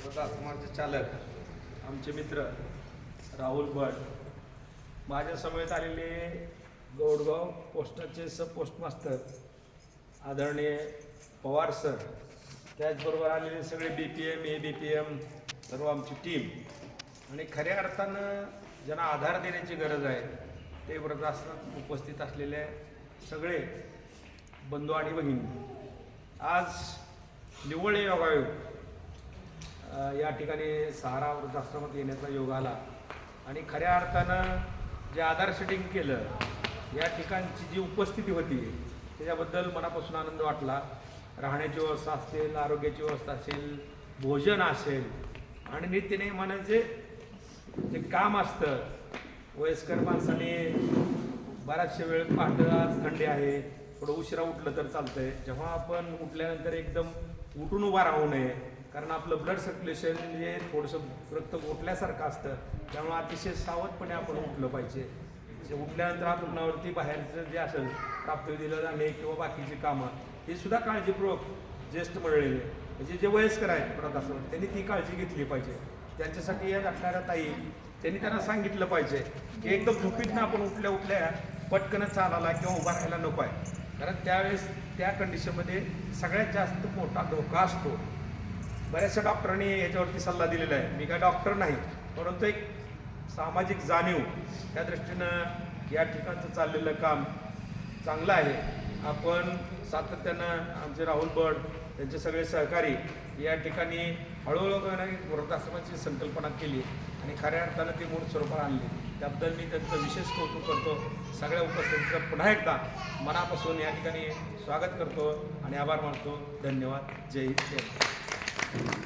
वृद्धाश्रमाचे चालक आमचे मित्र राहुल भट, माझ्या समवेत आलेले गौडगाव पोस्टाचे सब पोस्ट मास्तर आदरणीय पवार सर, त्याचबरोबर आलेले सगळे BPM ABPM सर्व आमची टीम आणि खऱ्या अर्थानं ज्यांना आधार देण्याची गरज आहे ते वृद्धाश्रमात उपस्थित असलेले सगळे बंधू आणि भगिनी, आज निव्वळ योगायोग या ठिकाणी सहारा वृद्धाश्रमात येण्याचा योग आला आणि खऱ्या अर्थानं जे आधार सेटिंग केलं या ठिकाणची जी उपस्थिती होती त्याच्याबद्दल मनापासून आनंद वाटला. राहण्याची व्यवस्था असेल, आरोग्याची व्यवस्था असेल, भोजन असेल आणि नित्यनेमानं जे काम असतं, वयस्कर माणसाने बराचशा वेळ पहाटे, आज थंडी आहे थोडं उशिरा उठलं तर चालतंय, जेव्हा आपण उठल्यानंतर एकदम उठून उभा राहू नये, कारण आपलं ब्लड सर्क्युलेशन हे थोडंसं रक्त गोठल्यासारखं असतं, त्यामुळे अतिशय सावधपणे आपण उठलं पाहिजे. उठल्यानंतर हातरुणावरती बाहेरचं जे असेल प्राप्त दिलं जाणे किंवा बाकीची कामं ही सुद्धा काळजीपूर्वक ज्येष्ठ मंडळीने म्हणजे जे वयस्कर आहेत वृद्धाश्रमात त्यांनी ती काळजी घेतली पाहिजे. त्यांच्यासाठी या गाठणाऱ्या ताई त्यांनी त्यांना सांगितलं पाहिजे की एकदम झोपीतनं आपण उठल्या पटकन चालायला किंवा उभा राहायला नको आहे, कारण त्यावेळेस त्या कंडिशनमध्ये सगळ्यात जास्त मोठा धोका असतो. बऱ्याचशा डॉक्टरांनी याच्यावरती सल्ला दिलेला आहे. मी काय डॉक्टर नाही, परंतु एक सामाजिक जाणीव त्या दृष्टीनं या ठिकाणचं चाललेलं काम चांगलं आहे. आपण सातत्यानं आमचे राहुल भट त्यांचे सगळे सहकारी या ठिकाणी हळूहळू वृद्धाश्रमाची संकल्पना केली आणि खऱ्या अर्थानं ती मूळ स्वरूपात आणली. त्याबद्दल मी त्यांचं विशेष कौतुक करतो. सगळ्या उपस्थितीचं पुन्हा एकदा मनापासून या ठिकाणी स्वागत करतो आणि आभार मानतो. धन्यवाद. जय हिंद.